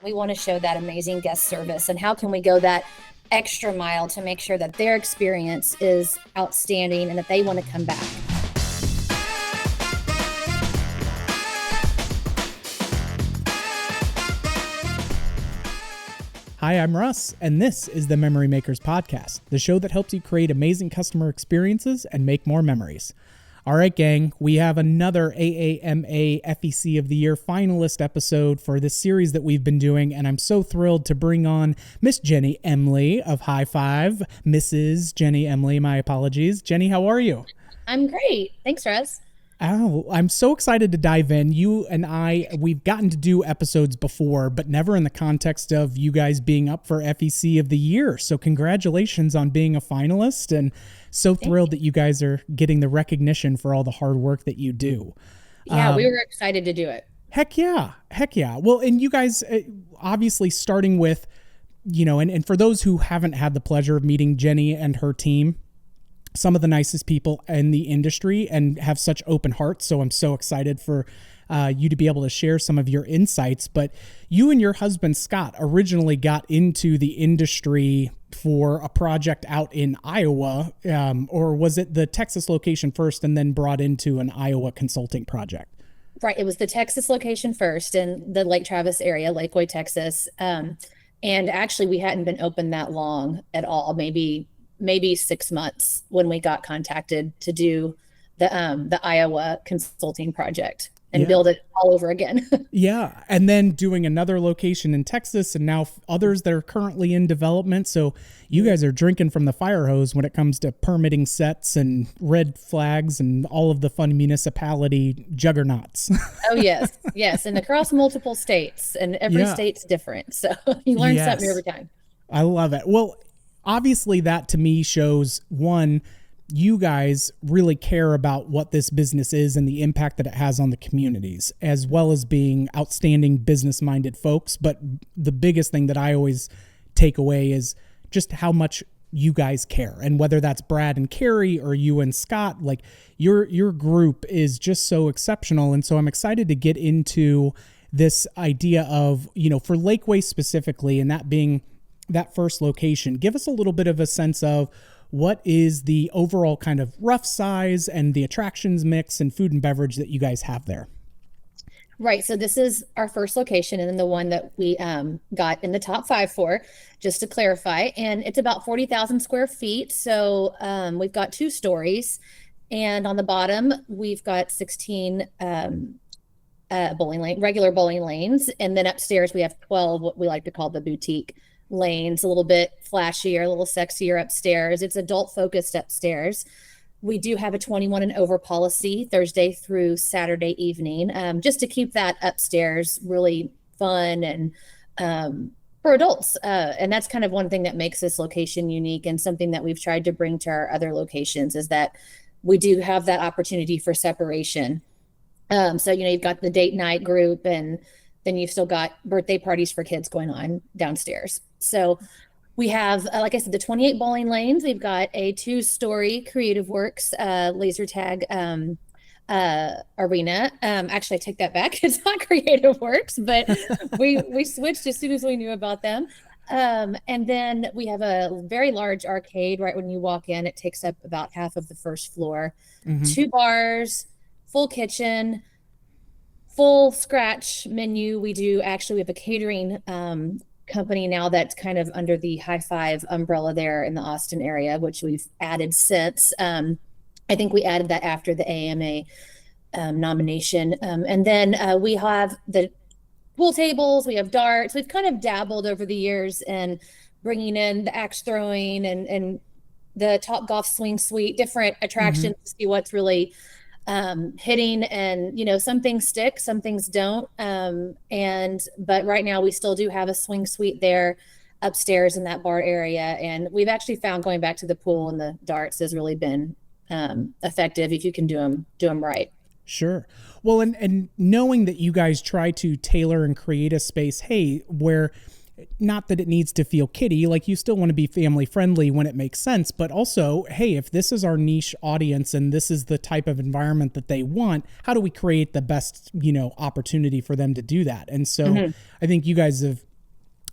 We want to show that amazing guest service, and how can we go that extra mile to make sure that their experience is outstanding and that they want to come back. Hi, I'm Russ, and this is the Memory Makers Podcast, the show that helps you create amazing customer experiences and make more memories. All right, gang, we have another AAMA FEC of the Year finalist episode for this series that we've been doing, and I'm so thrilled to bring on Miss Jenny Emley of High Five. Mrs. Jenny Emley, my apologies. Jenny, how are you? I'm great. Thanks, Russ. Oh, I'm so excited to dive in. You and we've gotten to do episodes before, but never in the context of you guys being up for FEC of the Year. So congratulations on being a finalist, and so thrilled that you guys are getting the recognition for all the hard work that you do. Yeah, we were excited to do it. Heck yeah. Well, and you guys obviously starting with, and for those who haven't had the pleasure of meeting Jenny and her team, some of the nicest people in the industry and have such open hearts. So I'm so excited for you to be able to share some of your insights. But you and your husband, Scott, originally got into the industry for a project out in Iowa, or was it the Texas location first and then brought into an Iowa consulting project? Right. It was the Texas location first in the Lake Travis area, Lakeway, Texas. And actually, we hadn't been open that long at all, maybe 6 months when we got contacted to do the Iowa consulting project and build it all over again. Yeah. And then doing another location in Texas, and now others that are currently in development. So you guys are drinking from the fire hose when it comes to permitting sets and red flags and all of the fun municipality juggernauts. Oh, yes. Yes. And across multiple states, and every state's different. So you learn something every time. I love it. Well, obviously that to me shows, one, you guys really care about what this business is and the impact that it has on the communities, as well as being outstanding business-minded folks. But the biggest thing that I always take away is just how much you guys care. And whether that's Brad and Carrie or you and Scott, like your group is just so exceptional. And so I'm excited to get into this idea of, for Lakeway specifically, and that being that first location. Give us a little bit of a sense of what is the overall kind of rough size and the attractions mix and food and beverage that you guys have there. Right. So this is our first location, and then the one that we got in the top 5 for, just to clarify. And it's about 40,000 square feet. So we've got 2 stories, and on the bottom, we've got 16 regular bowling lanes. And then upstairs, we have 12, what we like to call the boutique lanes, a little bit flashier, a little sexier upstairs. It's adult focused upstairs. We do have a 21 and over policy Thursday through Saturday evening, just to keep that upstairs really fun and for adults. And that's kind of one thing that makes this location unique, and something that we've tried to bring to our other locations is that we do have that opportunity for separation. So, you've got the date night group, and then you've still got birthday parties for kids going on downstairs. So we have, like I said, the 28 bowling lanes. We've got a 2-story Creative Works laser tag arena. Actually, I take that back. It's not Creative Works, but we switched as soon as we knew about them. And then we have a very large arcade right when you walk in. It takes up about half of the first floor. 2 bars, full kitchen, full scratch menu. We have a catering company now that's kind of under the High Five umbrella there in the Austin area, which we've added since. I think we added that after the AAMA nomination. And then we have the pool tables, we have darts. We've kind of dabbled over the years in bringing in the axe throwing and the Top Golf Swing Suite, different attractions to see what's really hitting. And some things stick, some things don't, but right now we still do have a swing suite there upstairs in that bar area, and we've actually found going back to the pool and the darts has really been effective if you can do them right. Sure. Well, and knowing that you guys try to tailor and create a space, where not that it needs to feel kiddie, like you still want to be family friendly when it makes sense, but also, hey, if this is our niche audience and this is the type of environment that they want, how do we create the best, opportunity for them to do that? And so I think you guys have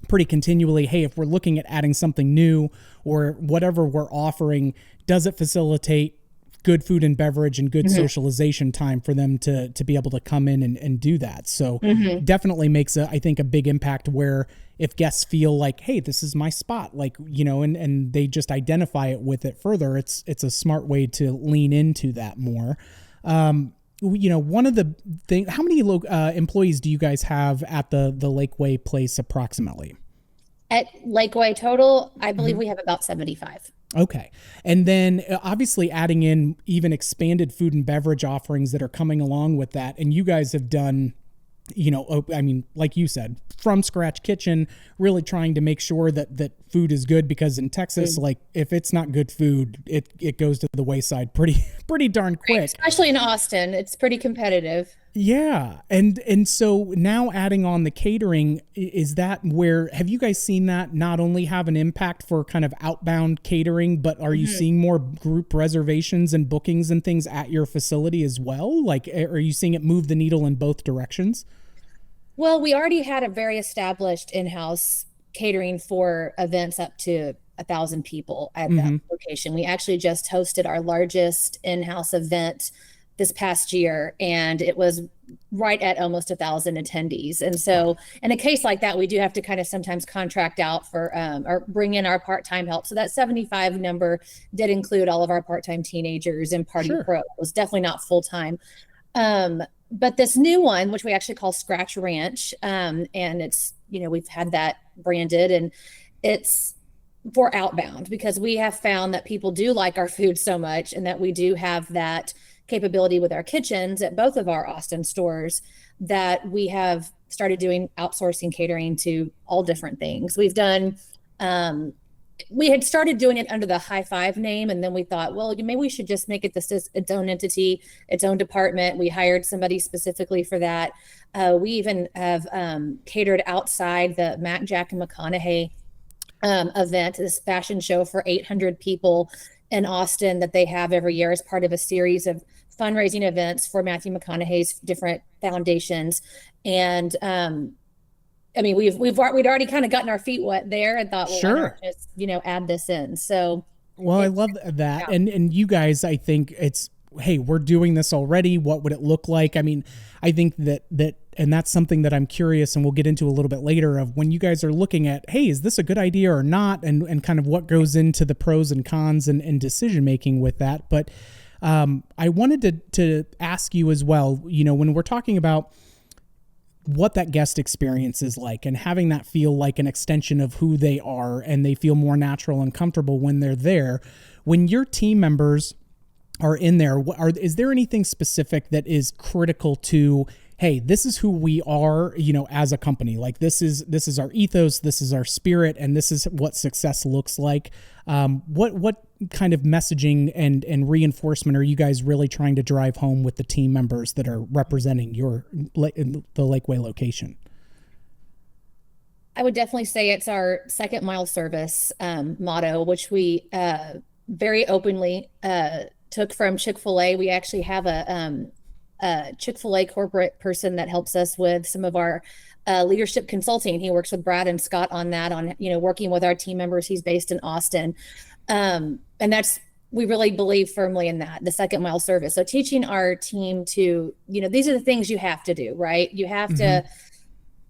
pretty continually, hey, if we're looking at adding something new or whatever we're offering, does it facilitate good food and beverage and good socialization time for them to be able to come in and do that? So definitely makes I think a big impact where if guests feel like, hey, this is my spot, like, and they just identify it with it further, it's a smart way to lean into that more. One of the things, how many employees do you guys have at the Lakeway place approximately? At Lakeway total, I believe we have about 75. Okay. And then obviously adding in even expanded food and beverage offerings that are coming along with that. And you guys have done, like you said, from scratch kitchen, really trying to make sure that food is good, because in Texas, like if it's not good food, it goes to the wayside pretty darn quick. Especially in Austin, it's pretty competitive. Yeah. And so now adding on the catering, is that where, have you guys seen that not only have an impact for kind of outbound catering, but are you seeing more group reservations and bookings and things at your facility as well? Like, are you seeing it move the needle in both directions? Well, we already had a very established in-house catering for events up to 1,000 people at that location. We actually just hosted our largest in-house event this past year, and it was right at almost 1,000 attendees. And so in a case like that, we do have to kind of sometimes contract out for or bring in our part-time help. So that 75 number did include all of our part-time teenagers and party pro. It was definitely not full-time. But this new one, which we actually call Scratch Ranch, and it's, we've had that branded, and it's for outbound, because we have found that people do like our food so much, and that we do have that capability with our kitchens at both of our Austin stores, that we have started doing outsourcing catering to all different things. We've done, we had started doing it under the High Five name, and then we thought, well, maybe we should just make it its own entity, its own department. We hired somebody specifically for that. We even have catered outside the Mac, Jack, and McConaughey event, this fashion show for 800 people in Austin that they have every year as part of a series of fundraising events for Matthew McConaughey's different foundations. And we'd already kind of gotten our feet wet there and thought, well, why not just, add this in. So, well, I love that. Yeah. And you guys, I think it's, hey, we're doing this already. What would it look like? I mean, I think that, and that's something that I'm curious, and we'll get into a little bit later, of when you guys are looking at, hey, is this a good idea or not? And kind of what goes into the pros and cons and decision-making with that. But I wanted to ask you as well, when we're talking about what that guest experience is like and having that feel like an extension of who they are, and they feel more natural and comfortable when they're there, when your team members are in there, is there anything specific that is critical to, hey, this is who we are, as a company, like this is our ethos, this is our spirit, and this is what success looks like? What kind of messaging and reinforcement are you guys really trying to drive home with the team members that are representing the Lakeway location? I would definitely say it's our second mile service motto, which we very openly took from Chick-fil-A. We actually have a Chick-fil-A corporate person that helps us with some of our leadership consulting. He works with Brad and Scott on that, on, working with our team members. He's based in Austin. And we really believe firmly in that, the second mile service. So teaching our team to, these are the things you have to do, right? You have to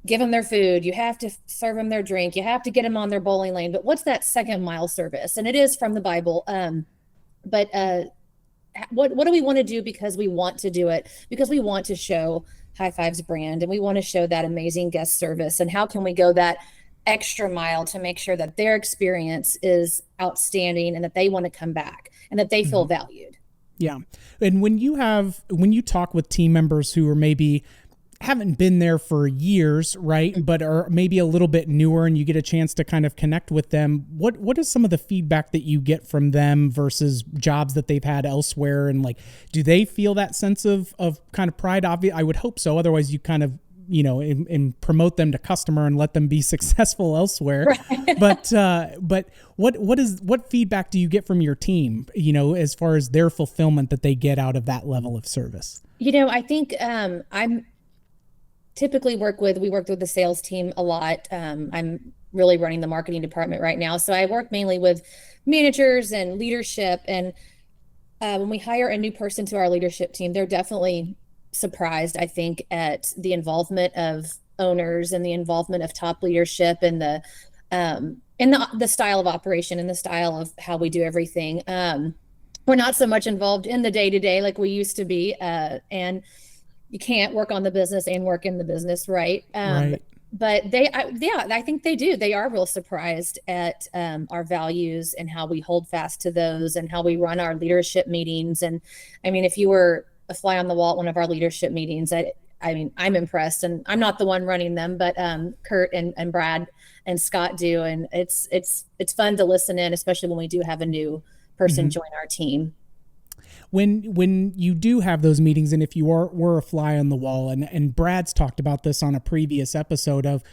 give them their food. You have to serve them their drink. You have to get them on their bowling lane. But what's that second mile service? And it is from the Bible. But what do we want to do? Because we want to do it, because we want to show High Five's brand, and we want to show that amazing guest service. And how can we go that extra mile to make sure that their experience is outstanding, and that they want to come back, and that they feel valued? Yeah. And when you talk with team members who are maybe haven't been there for years, right, but are maybe a little bit newer, and you get a chance to kind of connect with them, what is some of the feedback that you get from them versus jobs that they've had elsewhere? And like, do they feel that sense of kind of pride? I would hope so. Otherwise you kind of, and promote them to customer and let them be successful elsewhere. Right. But what feedback do you get from your team, as far as their fulfillment that they get out of that level of service? I think we work with the sales team a lot. I'm really running the marketing department right now. So I work mainly with managers and leadership. And when we hire a new person to our leadership team, they're definitely surprised, I think, at the involvement of owners and the involvement of top leadership and the style of operation and the style of how we do everything. We're not so much involved in the day to day like we used to be, and you can't work on the business and work in the business, right? Right. But yeah, I think they do. They are real surprised at our values and how we hold fast to those and how we run our leadership meetings. And I mean, if you were a fly on the wall at one of our leadership meetings, I mean, I'm impressed, and I'm not the one running them, but Kurt and Brad and Scott do, and it's fun to listen in, especially when we do have a new person join our team. When you do have those meetings, and if you were a fly on the wall, and Brad's talked about this on a previous episode of,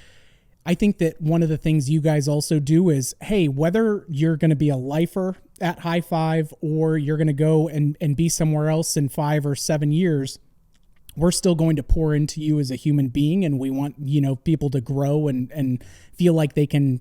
I think that one of the things you guys also do is, hey, whether you're going to be a lifer at High Five or you're going to go and be somewhere else in 5 or 7 years, we're still going to pour into you as a human being. And we want, people to grow and feel like they can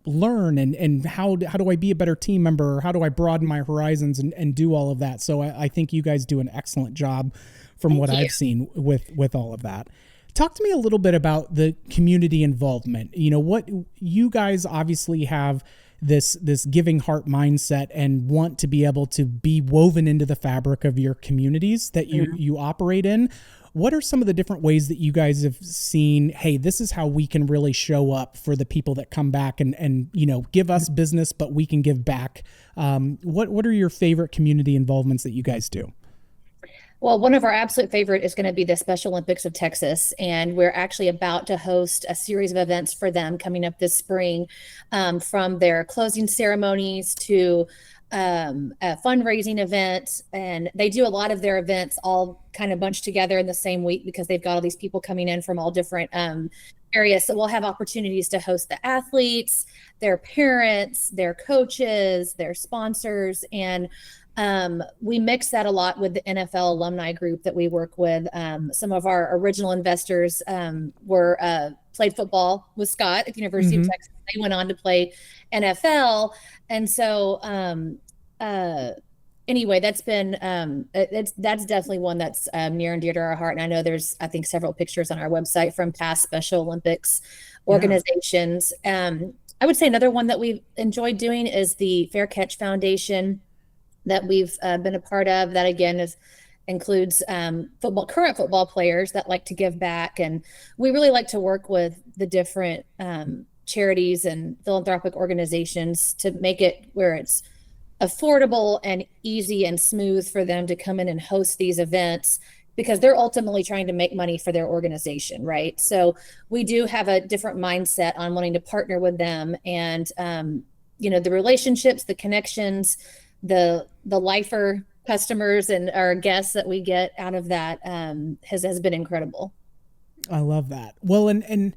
learn and how do I be a better team member, or how do I broaden my horizons and do all of that. So I think you guys do an excellent job from what I've seen with all of that. Talk to me a little bit about the community involvement. What you guys obviously have this giving heart mindset and want to be able to be woven into the fabric of your communities that you operate in. What are some of the different ways that you guys have seen, hey, this is how we can really show up for the people that come back and give us business, but we can give back? What are your favorite community involvements that you guys do? Well, one of our absolute favorite is going to be the Special Olympics of Texas, and we're actually about to host a series of events for them coming up this spring, from their closing ceremonies to a fundraising event. And they do a lot of their events all kind of bunched together in the same week because they've got all these people coming in from all different areas. So we'll have opportunities to host the athletes, their parents, their coaches, their sponsors, and we mix that a lot with the NFL alumni group that we work with. Some of our original investors played football with Scott at the University of Texas. They went on to play NFL. And so anyway, that's been that's definitely one that's near and dear to our heart. And I know there's, I think, several pictures on our website from past Special Olympics organizations. I would say another one that we've enjoyed doing is the Fair Catch Foundation that we've been a part of. That again includes current football players that like to give back, and we really like to work with the different charities and philanthropic organizations to make it where it's affordable and easy and smooth for them to come in and host these events, because they're ultimately trying to make money for their organization, right? So we do have a different mindset on wanting to partner with them, and the relationships, the connections, the lifer customers and our guests that we get out of that has been incredible. I love that. Well, and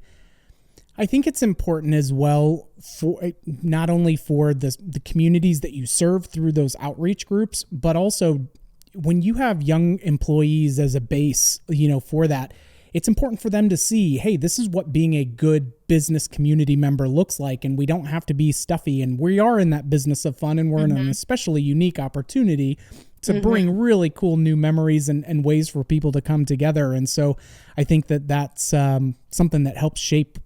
I think it's important as well for not only for the communities that you serve through those outreach groups, but also when you have young employees as a base, for that, it's important for them to see, hey, this is what being a good business community member looks like. And we don't have to be stuffy, and we are in that business of fun, and we're in an especially unique opportunity to bring really cool new memories and ways for people to come together. And so I think that that's something that helps shape,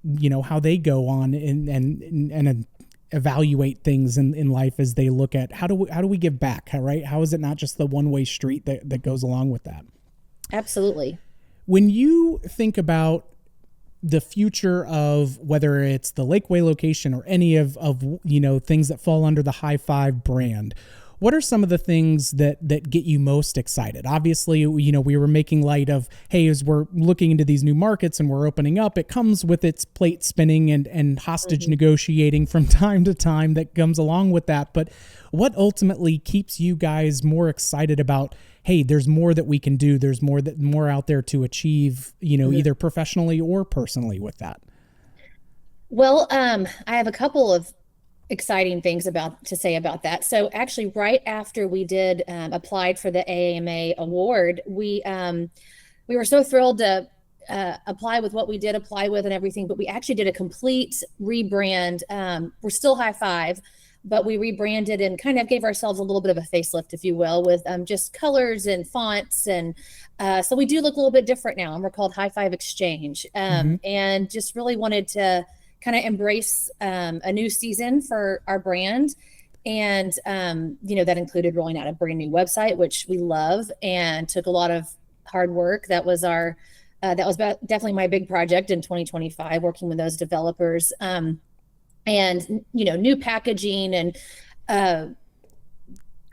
how they go on and evaluate things in life as they look at how do we give back, right? How is it not just the one-way street that goes along with that? Absolutely. When you think about the future of whether it's the Lakeway location or any of things that fall under the High Five brand, what are some of the things that get you most excited? Obviously, we were making light of, hey, as we're looking into these new markets and we're opening up, it comes with its plate spinning and hostage negotiating from time to time that comes along with that. But what ultimately keeps you guys more excited about, hey, there's more that we can do, there's more out there to achieve, either professionally or personally with that? Well, I have a couple of exciting things to say about that. So actually, right after we applied for the AAMA award, we were so thrilled to apply with what we did apply with and everything, but we actually did a complete rebrand. We're still High Five, but we rebranded and kind of gave ourselves a little bit of a facelift, if you will, with just colors and fonts. And so we do look a little bit different now, and we're called High Five Exchange. And just really wanted to kind of embrace a new season for our brand. And, that included rolling out a brand new website, which we love and took a lot of hard work. That was definitely my big project in 2025, working with those developers. And new packaging and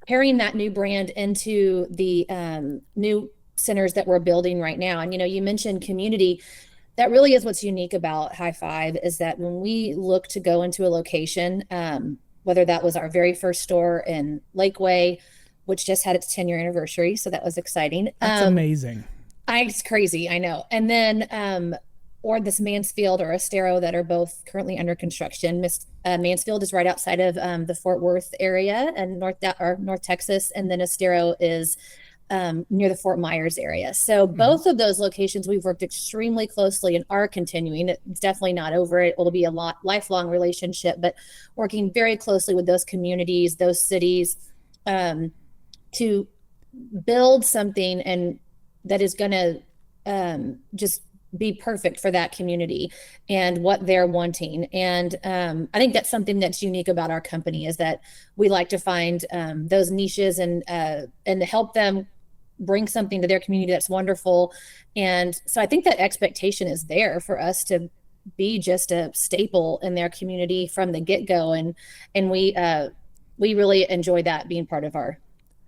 carrying that new brand into the new centers that we're building right now. And you mentioned community. That really is what's unique about High Five, is that when we look to go into a location, whether that was our very first store in Lakeway, which just had its 10-year anniversary, so that was exciting. That's amazing. It's crazy, I know. And then or this Mansfield or Estero that are both currently under construction. Mansfield is right outside of the Fort Worth area and North Texas, and then Estero is near the Fort Myers area. So both of those locations we've worked extremely closely and are continuing. It's definitely not over. It will be a lifelong relationship, but working very closely with those communities, those cities, to build something and that is going to just be perfect for that community and what they're wanting. And I think that's something that's unique about our company, is that we like to find those niches and help them bring something to their community that's wonderful. And so I think that expectation is there for us to be just a staple in their community from the get-go. And we really enjoy that being part of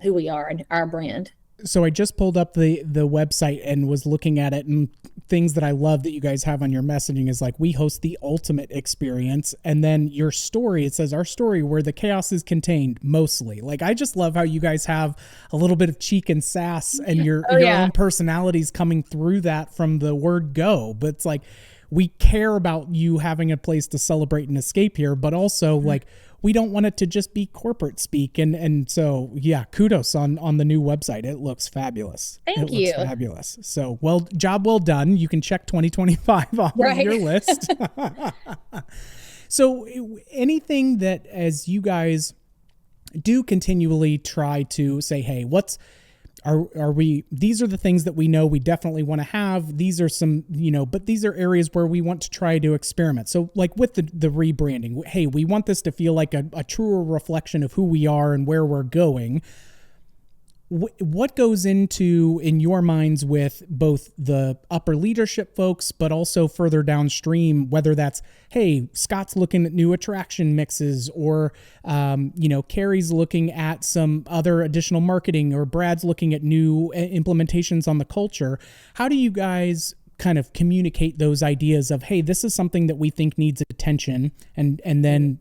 who we are and our brand. So I just pulled up the website and was looking at it, and things that I love that you guys have on your messaging is like, we host the ultimate experience. And then your story, it says, our story where the chaos is contained mostly. Like, I just love how you guys have a little bit of cheek and sass and your own personalities coming through that from the word go. But it's like, we care about you having a place to celebrate and escape here, but also like, we don't want it to just be corporate speak. And so, yeah, kudos on the new website. It looks fabulous. Thank you. Looks fabulous. So, job well done. You can check 2025 off of your list. So anything that, as you guys do continually try to say, hey, these are the things that we know we definitely want to have. These are some, but these are areas where we want to try to experiment. So like with the rebranding, hey, we want this to feel like a truer reflection of who we are and where we're going. What goes into, in your minds, with both the upper leadership folks, but also further downstream, whether that's, hey, Scott's looking at new attraction mixes, or, Carrie's looking at some other additional marketing, or Brad's looking at new implementations on the culture. How do you guys kind of communicate those ideas of, hey, this is something that we think needs attention, and then,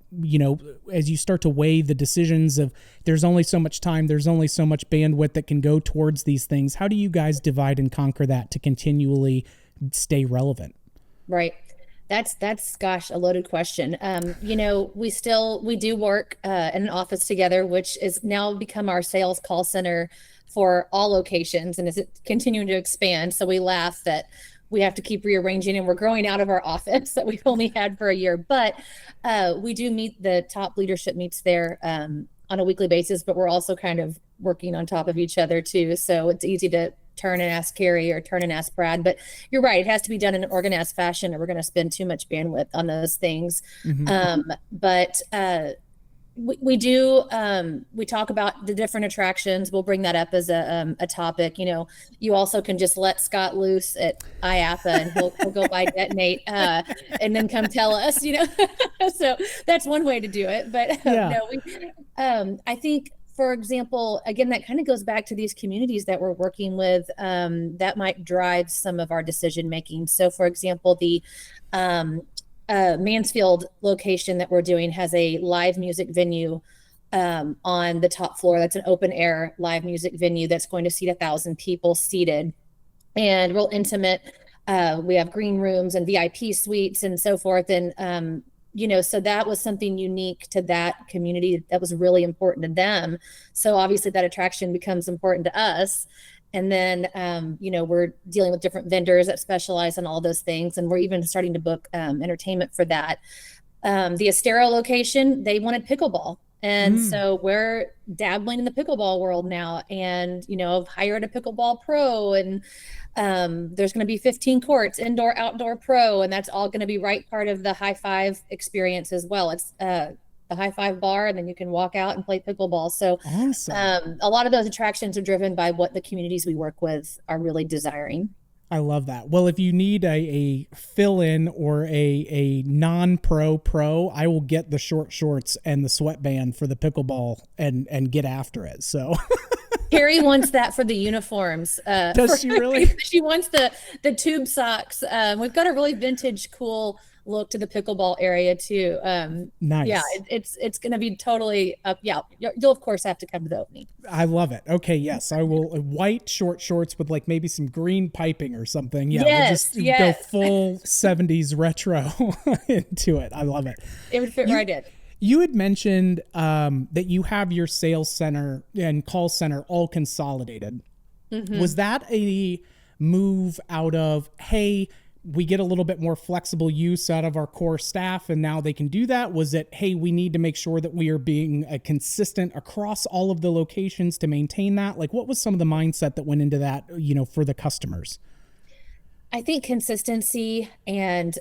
as you start to weigh the decisions of, there's only so much time, there's only so much bandwidth that can go towards these things, how do you guys divide and conquer that to continually stay relevant? Right. That's gosh, a loaded question. We do work in an office together, which is now become our sales call center for all locations, and is continuing to expand. So we laugh that we have to keep rearranging, and we're growing out of our office that we've only had for a year. But we do meet, the top leadership meets there on a weekly basis, but we're also kind of working on top of each other too. So it's easy to turn and ask Carrie or turn and ask Brad. But you're right, it has to be done in an organized fashion, or we're going to spend too much bandwidth on those things. But we do, we talk about the different attractions. We'll bring that up as a topic. You also can just let Scott loose at IAAPA, and he'll go by Detonate, and then come tell us, so that's one way to do it. But I think, for example, again, that kind of goes back to these communities that we're working with, that might drive some of our decision making. So for example, the Mansfield location that we're doing has a live music venue on the top floor. That's an open air live music venue that's going to seat 1,000 people seated, and real intimate. We have green rooms and VIP suites and so forth. And, so that was something unique to that community that was really important to them. So obviously that attraction becomes important to us. And then, we're dealing with different vendors that specialize in all those things. And we're even starting to book entertainment for that. The Estero location, they wanted pickleball. And so we're dabbling in the pickleball world now, and, I've hired a pickleball pro, and there's going to be 15 courts, indoor, outdoor pro, and that's all going to be right part of the high five experience as well. It's the high five bar, and then you can walk out and play pickleball. So Awesome. a lot of those attractions are driven by what the communities we work with are really desiring. I love that. Well, if you need a fill-in or a non-pro pro, I will get the short shorts and the sweatband for the pickleball and get after it. So Carrie wants that for the uniforms. Does she really? She wants the tube socks. We've got a really vintage, cool look to the pickleball area too. Nice. Yeah, it's going to be totally up. Yeah, you'll of course have to come to the opening. I love it. Okay, yes, I will. White short shorts with like maybe some green piping or something. Yeah, yes, we'll just go full 70s retro into it. I love it. It would fit right in. You had mentioned that you have your sales center and call center all consolidated. Was that a move out of, hey, we get a little bit more flexible use out of our core staff and now they can do that? Was it, hey, we need to make sure that we are being consistent across all of the locations to maintain that? Like, what was some of the mindset that went into that, for the customers? I think consistency and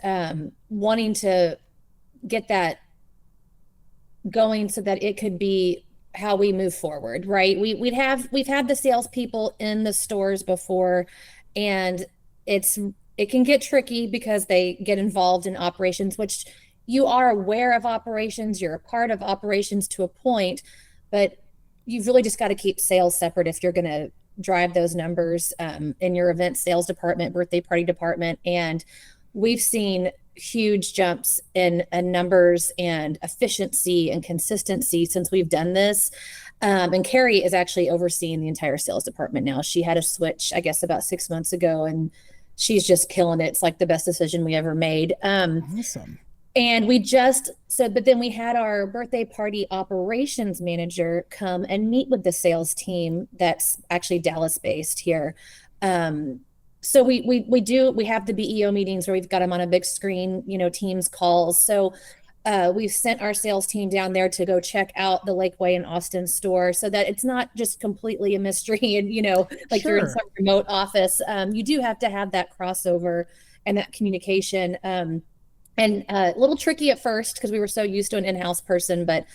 wanting to get that going so that it could be how we move forward, right? We've had the salespeople in the stores before, and it can get tricky because they get involved in operations, which you are aware of operations, you're a part of operations to a point, but you've really just got to keep sales separate if you're going to drive those numbers in your event sales department, birthday party department. And we've seen huge jumps in numbers and efficiency and consistency since we've done this. And Carrie is actually overseeing the entire sales department now. She had a switch, I guess, about 6 months ago, and she's just killing it. It's like the best decision we ever made. Awesome. And but then we had our birthday party operations manager come and meet with the sales team that's actually Dallas based here. So we have the BEO meetings where we've got them on a big screen, Teams calls. So we've sent our sales team down there to go check out the Lakeway and Austin store so that it's not just completely a mystery and, like Sure. you're in some remote office. You do have to have that crossover and that communication. And a little tricky at first because we were so used to an in-house person, but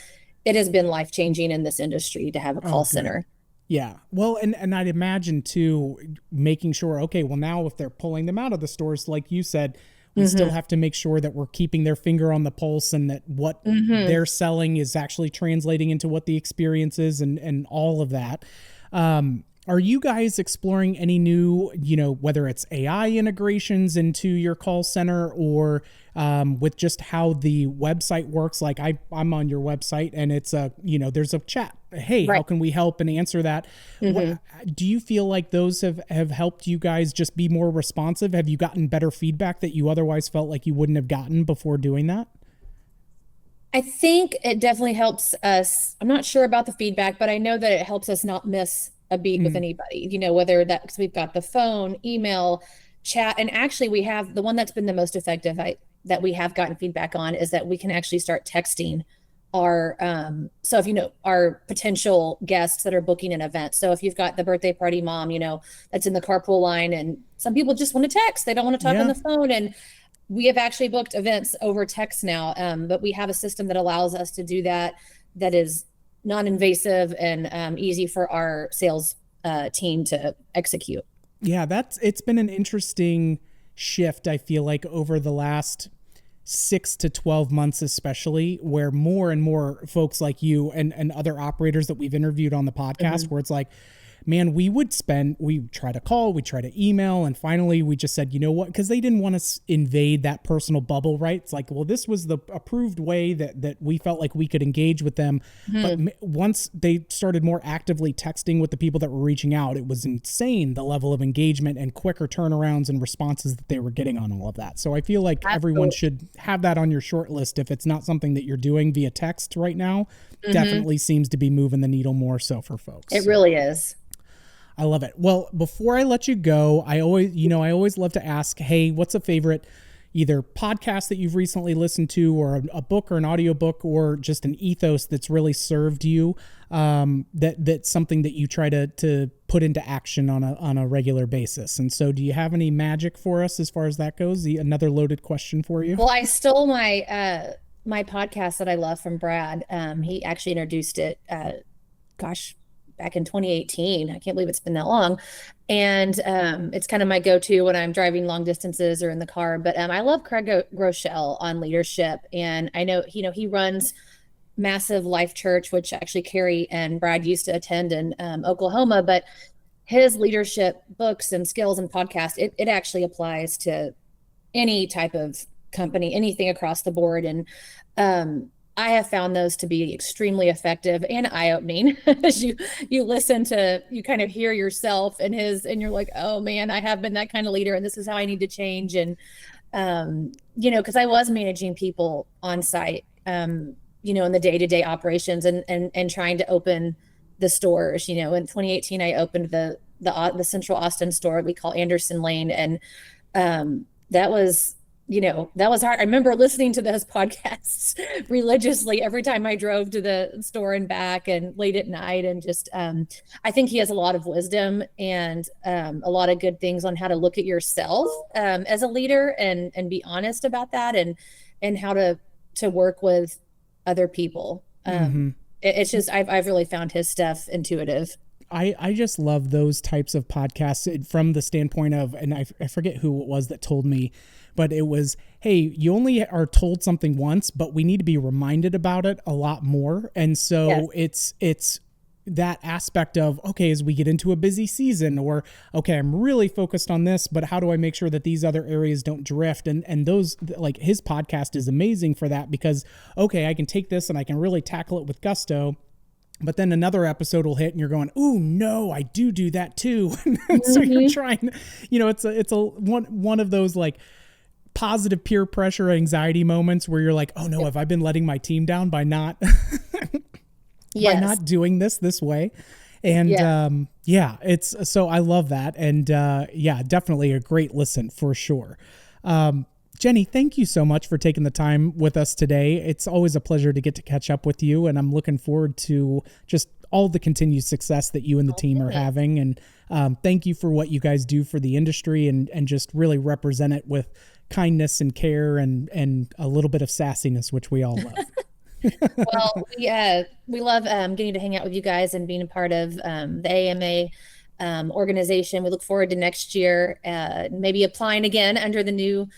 it has been life-changing in this industry to have a call center. Yeah. Well, and I'd imagine too, making sure, okay, well now if they're pulling them out of the stores, like you said, we still have to make sure that we're keeping their finger on the pulse and that what they're selling is actually translating into what the experience is and all of that. Are you guys exploring any new, whether it's AI integrations into your call center or with just how the website works? Like I'm on your website and it's there's a chat. Hey, Right. how can we help and answer that? Do you feel like those have helped you guys just be more responsive? Have you gotten better feedback that you otherwise felt like you wouldn't have gotten before doing that? I think it definitely helps us. I'm not sure about the feedback, but I know that it helps us not miss a beat with anybody, whether that's, we've got the phone, email, chat, and actually we have the one that's been the most effective that we have gotten feedback on is that we can actually start texting our, so if our potential guests that are booking an event. So if you've got the birthday party mom, that's in the carpool line, and some people just want to text, they don't want to talk on the phone. And we have actually booked events over text now, but we have a system that allows us to do that is non-invasive and easy for our sales team to execute. Yeah, it's been an interesting shift, I feel like, over the last 6 to 12 months, especially, where more and more folks like you and other operators that we've interviewed on the podcast, where it's like, man, we try to call, we try to email, and finally we just said, you know what, because they didn't want to invade that personal bubble, right? It's like, well, this was the approved way that we felt like we could engage with them. But once they started more actively texting with the people that were reaching out, it was insane, the level of engagement and quicker turnarounds and responses that they were getting on all of that. So I feel like everyone should have that on your short list. If it's not something that you're doing via text right now, definitely seems to be moving the needle more so for folks. It really is. I love it. Well, before I let you go, I always love to ask, hey, what's a favorite either podcast that you've recently listened to, or a book or an audiobook, or just an ethos that's really served you, that's something that you try to put into action on a regular basis. And so do you have any magic for us as far as that goes? Another loaded question for you. Well, I stole my podcast that I love from Brad. He actually introduced it, gosh, back in 2018. I can't believe it's been that long. And it's kind of my go-to when I'm driving long distances or in the car. But I love Craig Groeschel on leadership. And I know, he runs Massive Life Church, which actually Carrie and Brad used to attend in Oklahoma. But his leadership books and skills and podcast, it actually applies to any type of company, anything across the board. And I have found those to be extremely effective and eye-opening as you listen to, you kind of hear yourself and you're like, oh man, I have been that kind of leader and this is how I need to change. And, because I was managing people on site, in the day-to-day operations and trying to open the stores. In 2018, I opened the Central Austin store we call Anderson Lane. And that was hard. I remember listening to those podcasts religiously every time I drove to the store and back and late at night. And just, I think he has a lot of wisdom and a lot of good things on how to look at yourself as a leader and be honest about that and how to work with other people. It's just, I've really found his stuff intuitive. I just love those types of podcasts from the standpoint of, and I forget who it was that told me, but it was, hey, you only are told something once, but we need to be reminded about it a lot more. And so yes. it's that aspect of, okay, as we get into a busy season, or, okay, I'm really focused on this, but how do I make sure that these other areas don't drift? And those, like, his podcast is amazing for that because, okay, I can take this and I can really tackle it with gusto. But then another episode will hit and you're going, oh no, I do that too. So you're trying, it's a one of those like positive peer pressure anxiety moments where you're like, oh no, have I been letting my team down by not, by not doing this way? And it's, so I love that. And definitely a great listen for sure. Jenny, thank you so much for taking the time with us today. It's always a pleasure to get to catch up with you, and I'm looking forward to just all the continued success that you and the team are having. And thank you for what you guys do for the industry and just really represent it with kindness and care and a little bit of sassiness, which we all love. Well, we love getting to hang out with you guys and being a part of the AAMA organization. We look forward to next year, maybe applying again under the new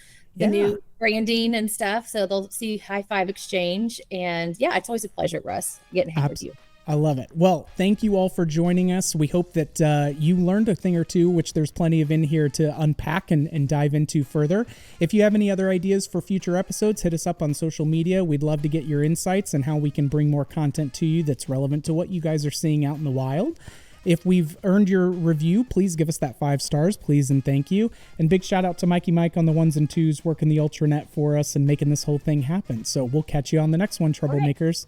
branding and stuff. So they'll see High Five Exchange. And it's always a pleasure, Russ, getting to hang with you. I love it. Well, thank you all for joining us. We hope that you learned a thing or two, which there's plenty of in here to unpack and dive into further. If you have any other ideas for future episodes, hit us up on social media. We'd love to get your insights and how we can bring more content to you that's relevant to what you guys are seeing out in the wild. If we've earned your review, please give us that 5 stars, please and thank you. And big shout out to Mikey Mike on the 1s and 2s, working the Ultranet for us and making this whole thing happen. So we'll catch you on the next one, Troublemakers.